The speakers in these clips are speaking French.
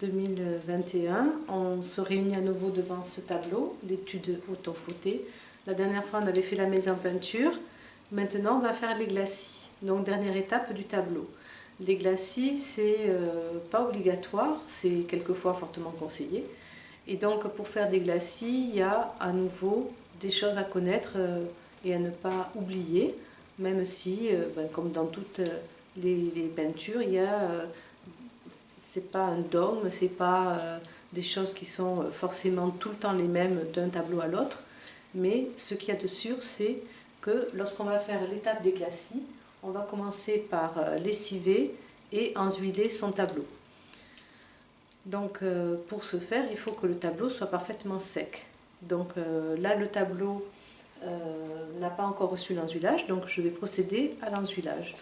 2021, on se réunit à nouveau devant ce tableau, l'étude autofotée. La dernière fois, on avait fait la mise en peinture. Maintenant, on va faire les glacis. Donc, dernière étape du tableau. Les glacis, c'est pas obligatoire, c'est quelquefois fortement conseillé. Et donc, pour faire des glacis, il y a à nouveau des choses à connaître et à ne pas oublier, même si, comme dans toutes les peintures, il y a c'est pas un dogme, c'est pas des choses qui sont forcément tout le temps les mêmes d'un tableau à l'autre, mais ce qu'il y a de sûr, c'est que lorsqu'on va faire l'étape des glacis, on va commencer par lessiver et enhuiler son tableau. Donc pour ce faire, il faut que le tableau soit parfaitement sec. Donc là, le tableau n'a pas encore reçu l'enduilage, donc je vais procéder à l'enduilage.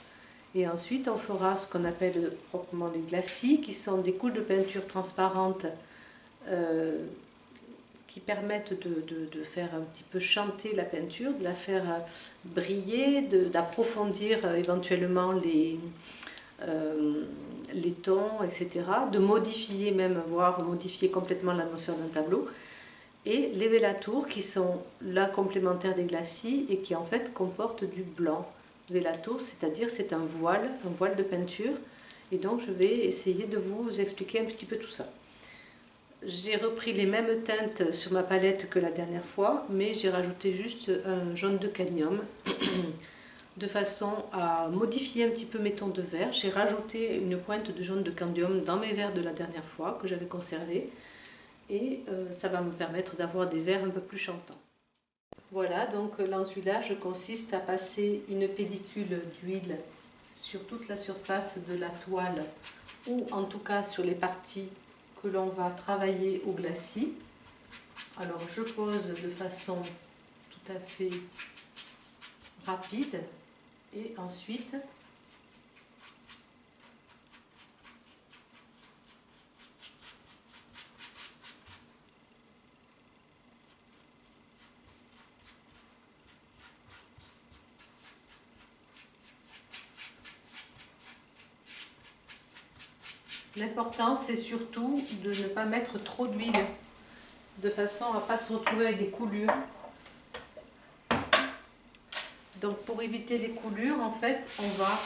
Et ensuite, on fera ce qu'on appelle proprement les glacis, qui sont des couches de peinture transparente qui permettent de faire un petit peu chanter la peinture, de la faire briller, d'approfondir éventuellement les tons, etc., de modifier même, voire modifier complètement l'atmosphère d'un tableau. Et les vellatours qui sont la complémentaire des glacis et qui en fait comportent du blanc. Vellatour, c'est-à-dire c'est un voile de peinture. Et donc je vais essayer de vous expliquer un petit peu tout ça. J'ai repris les mêmes teintes sur ma palette que la dernière fois, mais j'ai rajouté juste un jaune de cadmium de façon à modifier un petit peu mes tons de vert. J'ai rajouté une pointe de jaune de cadmium dans mes verres de la dernière fois que j'avais conservé. Et ça va me permettre d'avoir des verres un peu plus chantants. Voilà, donc l'enduilage consiste à passer une pellicule d'huile sur toute la surface de la toile ou en tout cas sur les parties que l'on va travailler au glacis. Alors je pose de façon tout à fait rapide et ensuite l'important, c'est surtout de ne pas mettre trop d'huile, de façon à ne pas se retrouver avec des coulures. Donc pour éviter les coulures, en fait, on va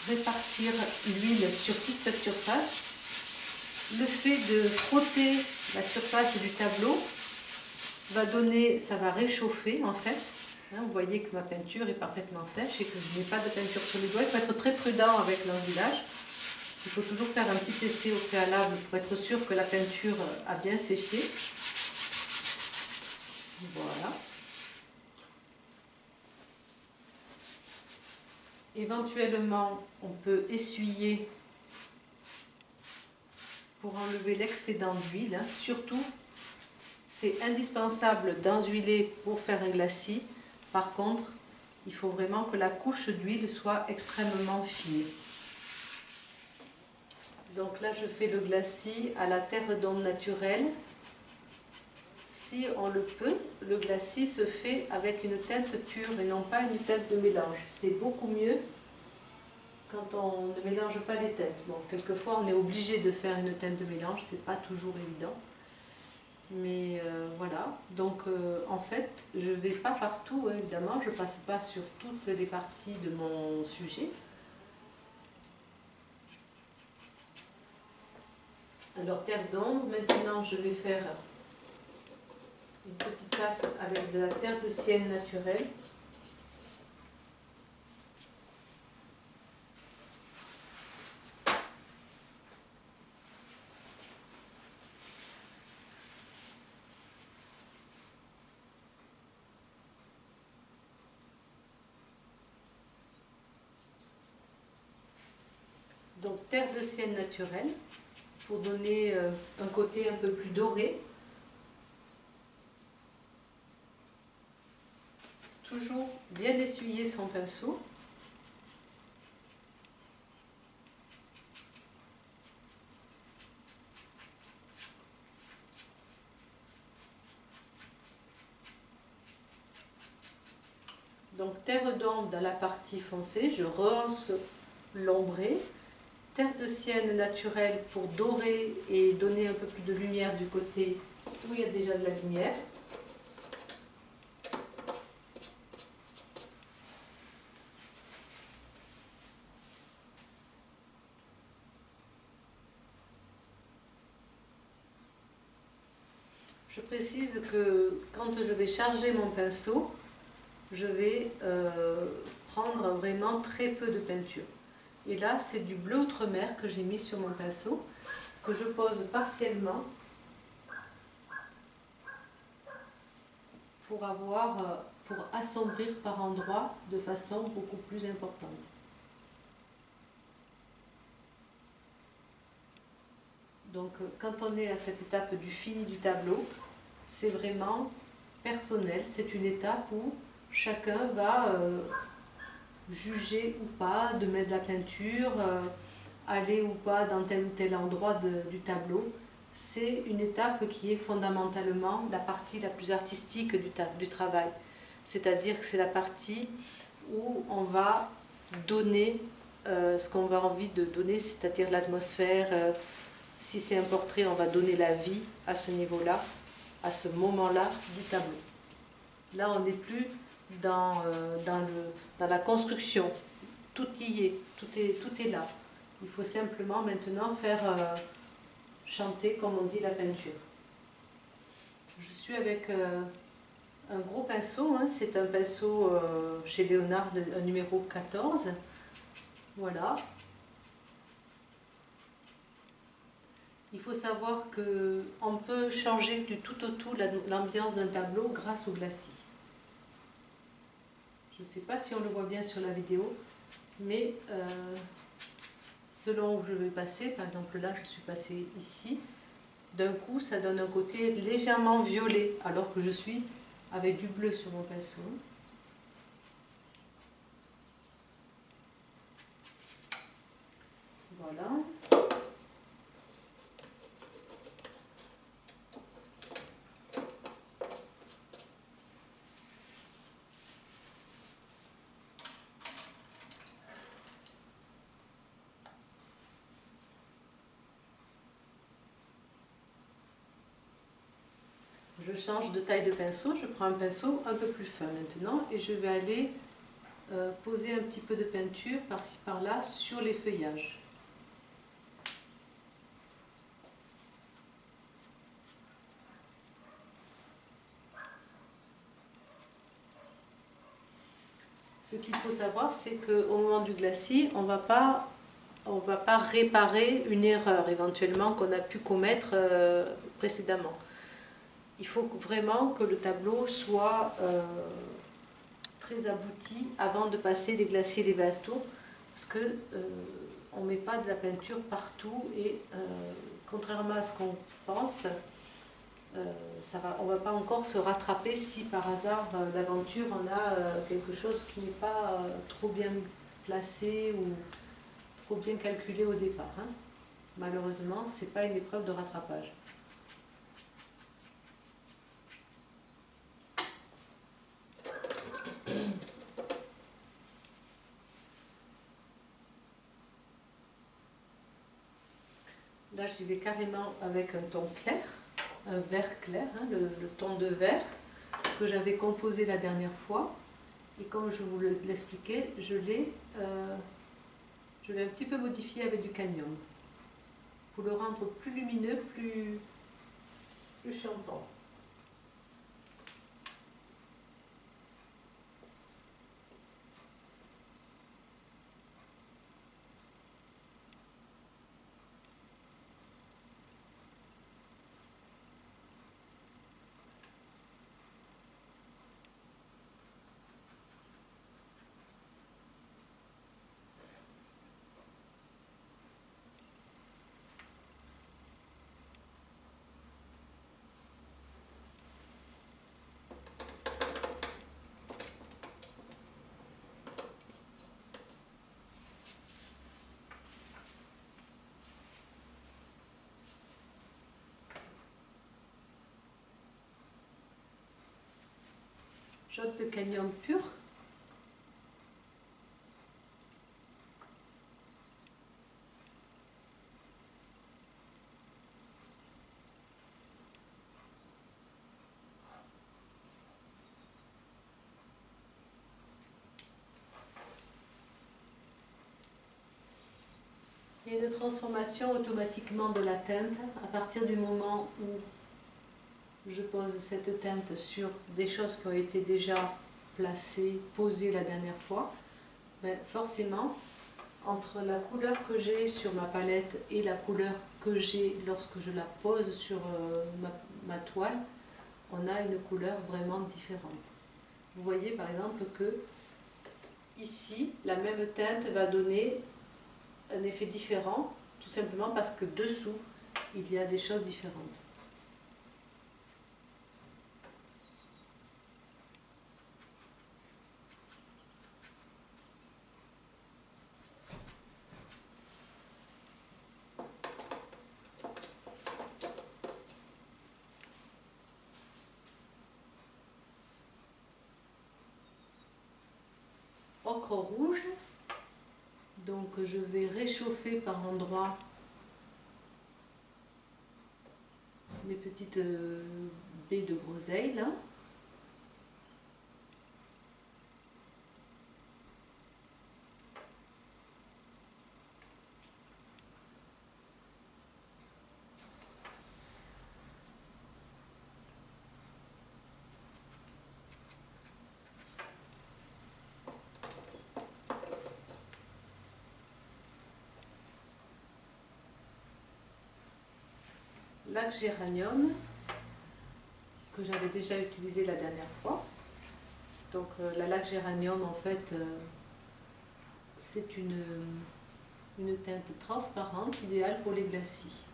répartir l'huile sur toute cette surface. Le fait de frotter la surface du tableau va donner, ça va réchauffer en fait. Vous voyez que ma peinture est parfaitement sèche et que je n'ai pas de peinture sur les doigts. Il faut être très prudent avec l'enduilage. Il faut toujours faire un petit essai au préalable pour être sûr que la peinture a bien séché. Voilà. Éventuellement, on peut essuyer pour enlever l'excédent d'huile. Surtout, c'est indispensable d'enduiler pour faire un glacis. Par contre, il faut vraiment que la couche d'huile soit extrêmement fine. Donc là, je fais le glacis à la terre d'ombre naturelle. Si on le peut, le glacis se fait avec une teinte pure et non pas une teinte de mélange. C'est beaucoup mieux quand on ne mélange pas les teintes. Bon, quelquefois, on est obligé de faire une teinte de mélange, c'est pas toujours évident. Mais voilà, donc en fait, je ne vais pas partout, évidemment, je ne passe pas sur toutes les parties de mon sujet. Alors, terre d'ombre, maintenant je vais faire une petite tasse avec de la terre de sienne naturelle. Donc terre de sienne naturelle pour donner un côté un peu plus doré. Toujours bien essuyer son pinceau. Donc terre d'ombre dans la partie foncée, je rehausse l'ombré terre de sienne naturelle pour dorer et donner un peu plus de lumière du côté où il y a déjà de la lumière. Je précise que quand je vais charger mon pinceau, je vais prendre vraiment très peu de peinture. Et là, c'est du bleu outre-mer que j'ai mis sur mon pinceau, que je pose partiellement pour assombrir par endroits de façon beaucoup plus importante. Donc, quand on est à cette étape du fini du tableau, c'est vraiment personnel. C'est une étape où chacun va juger ou pas de mettre de la peinture, aller ou pas dans tel ou tel endroit du tableau. C'est une étape qui est fondamentalement la partie la plus artistique du travail. C'est-à-dire que c'est la partie où on va donner ce qu'on a envie de donner, c'est-à-dire l'atmosphère. Si c'est un portrait, on va donner la vie à ce niveau-là, à ce moment-là du tableau. Là, on n'est plus dans la construction. Tout y est, tout est là. Il faut simplement maintenant faire chanter, comme on dit, la peinture. Je suis avec un gros pinceau, hein, c'est un pinceau chez Léonard, un numéro 14. Voilà. Il faut savoir qu'on peut changer du tout au tout l'ambiance d'un tableau grâce au glacis. Je ne sais pas si on le voit bien sur la vidéo, mais selon où je vais passer, par exemple là je suis passée ici, d'un coup ça donne un côté légèrement violet, alors que je suis avec du bleu sur mon pinceau. Voilà. Je change de taille de pinceau, je prends un pinceau un peu plus fin maintenant et je vais aller poser un petit peu de peinture par-ci par-là sur les feuillages. Ce qu'il faut savoir, c'est qu'au moment du glacis, on ne va pas réparer une erreur éventuellement qu'on a pu commettre précédemment. Il faut vraiment que le tableau soit très abouti avant de passer les glaciers et les bateaux, parce que on ne met pas de la peinture partout et contrairement à ce qu'on pense, on ne va pas encore se rattraper si par hasard d'aventure on a quelque chose qui n'est pas trop bien placé ou trop bien calculé au départ. Hein. Malheureusement, ce n'est pas une épreuve de rattrapage. Là, j'y vais carrément avec un ton clair, un vert clair, hein, le ton de vert que j'avais composé la dernière fois. Et comme je vous l'expliquais, je l'ai un petit peu modifié avec du cadmium pour le rendre plus lumineux, plus chantant. Shot de cadmium pur. transformation automatiquement de la teinte à partir du moment où je pose cette teinte sur des choses qui ont été déjà placées, posées la dernière fois. Ben forcément, entre la couleur que j'ai sur ma palette et la couleur que j'ai lorsque je la pose sur ma toile, on a une couleur vraiment différente. Vous voyez par exemple que ici, la même teinte va donner un effet différent, tout simplement parce que dessous, il y a des choses différentes. Ocre rouge, donc je vais réchauffer par endroits mes petites baies de groseille là. Lac géranium que j'avais déjà utilisé la dernière fois. Donc la lac géranium en fait c'est une teinte transparente idéale pour les glacis.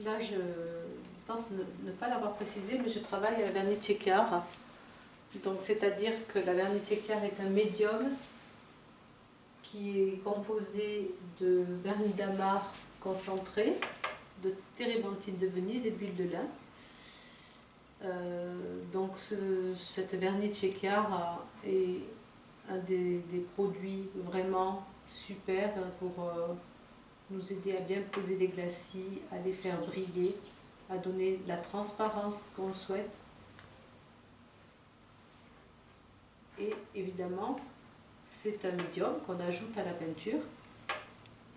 Là, je pense ne pas l'avoir précisé, mais je travaille à la vernis Tchékar. Donc, c'est-à-dire que la vernis Tchékar est un médium qui est composé de vernis d'amarre concentré, de térébenthine de Venise et d'huile de lin. Donc, cette vernis Tchékar est un des produits vraiment super pour nous aider à bien poser les glacis, à les faire briller, à donner la transparence qu'on souhaite. Et évidemment, c'est un médium qu'on ajoute à la peinture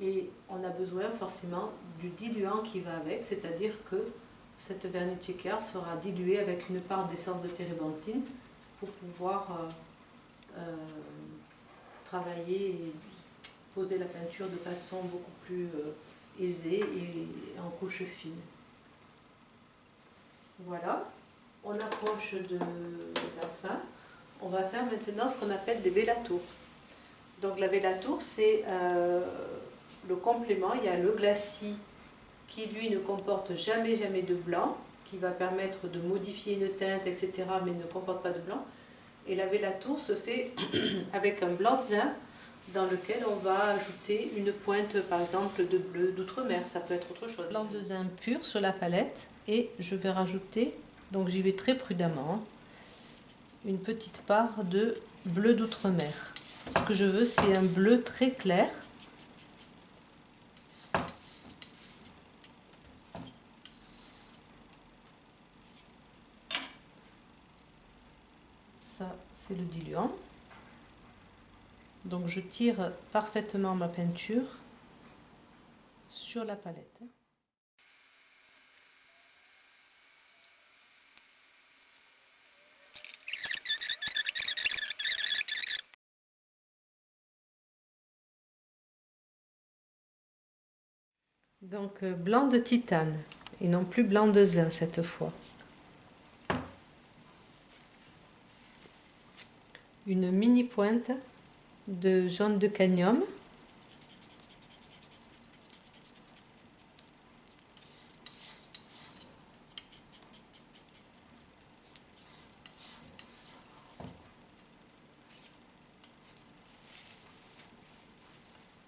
et on a besoin forcément du diluant qui va avec, c'est-à-dire que cette vernis Tchékar sera diluée avec une part d'essence de térébenthine pour pouvoir travailler et poser la peinture de façon beaucoup plus aisée et en couche fine. Voilà, on approche de la fin. On va faire maintenant ce qu'on appelle des vélatours. Donc la vélatour, c'est le complément. Il y a le glacis qui lui ne comporte jamais de blanc, qui va permettre de modifier une teinte, etc., mais ne comporte pas de blanc. Et la vélatour se fait avec un blanc de zin dans lequel on va ajouter une pointe, par exemple, de bleu d'outre-mer. Ça peut être autre chose. Blanc de zin pur sur la palette et je vais rajouter, donc j'y vais très prudemment, une petite part de bleu d'outre-mer. Ce que je veux, c'est un bleu très clair. Ça, c'est le diluant. Donc je tire parfaitement ma peinture sur la palette. Donc blanc de titane et non plus blanc de zin cette fois. Une mini pointe de jaune de cadmium.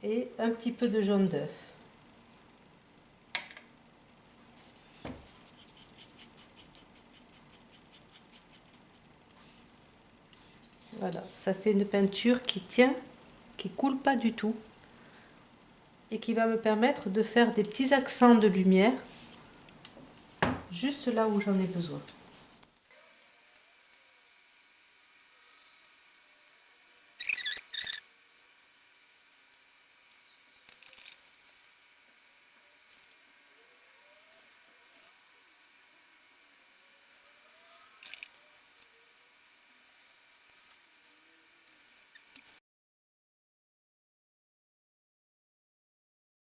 et un petit peu de jaune d'œuf. Voilà, ça fait une peinture qui tient, qui coule pas du tout et qui va me permettre de faire des petits accents de lumière juste là où j'en ai besoin.